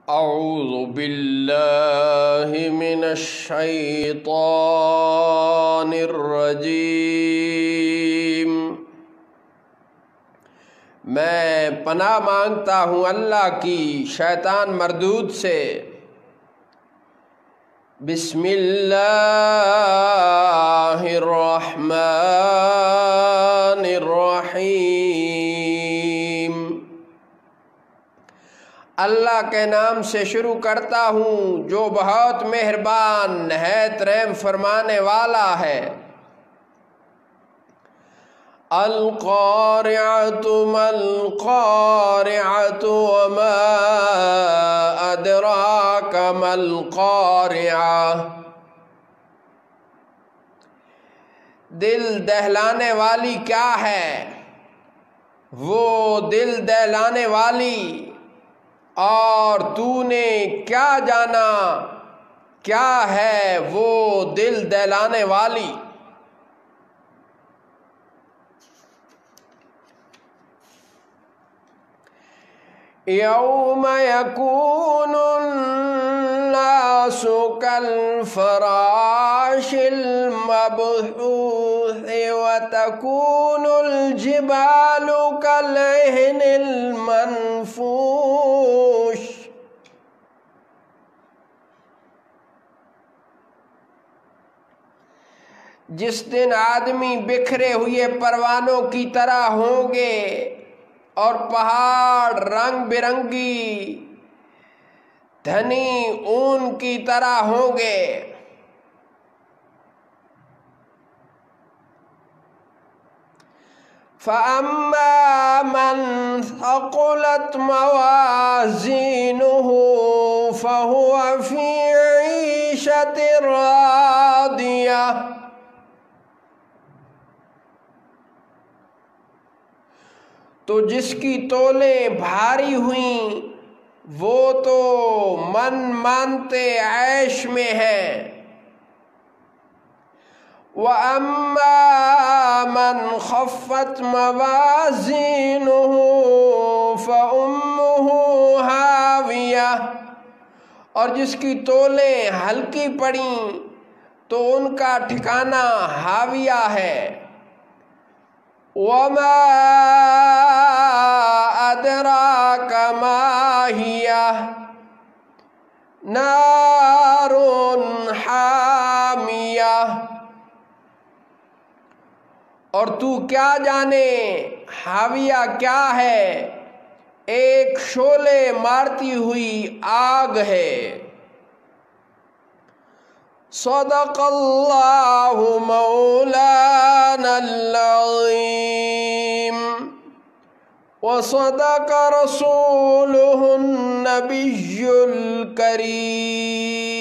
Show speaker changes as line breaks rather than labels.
اعوذ باللہ من الشیطان الرجیم۔ میں پناہ مانگتا ہوں اللہ کی شیطان مردود سے۔ بسم اللہ الرحمن الرحیم۔ اللہ کے نام سے شروع کرتا ہوں جو بہت مہربان نہایت رحم فرمانے والا ہے۔ القارعۃ ما القارعۃ وما ادراک ما القارعۃ۔ دل دہلانے والی کیا ہے؟ وہ دل دہلانے والی، اور تو نے کیا جانا کیا ہے وہ دل دہلانے والی؟ یوم یکون الناس کالفراش المبثوث وتکون الجبال کالعہن المنفوش۔ جس دن آدمی بکھرے ہوئے پروانوں کی طرح ہوں گے اور پہاڑ رنگ برنگی دھنی اون کی طرح ہوں گے۔ فَأَمَّا مَنْ ثَقُلَتْ مَوَازِينُهُ فَهُوَ فِي عِيشَةٍ رَاضِيَةٍ۔ تو جس کی تولیں بھاری ہوئیں وہ تو من مانتے عیش میں ہیں۔ وَأَمَّا مَنْ خَفَّتْ مَوَازِينُهُ فَأُمُّهُ هَاوِيَةٌ۔ اور جس کی تولیں ہلکی پڑیں تو ان کا ٹھکانہ ہاویہ ہے۔ وَمَا أَدْرَاكَ مَا هِيَهْ نَارٌ حَامِيَةٌ۔ اور تو کیا جانے حاویہ کیا ہے؟ ایک شعلے مارتی ہوئی آگ ہے۔ صدق اللہ مولانا العظیم وصدق رسولہ النبی الکریم۔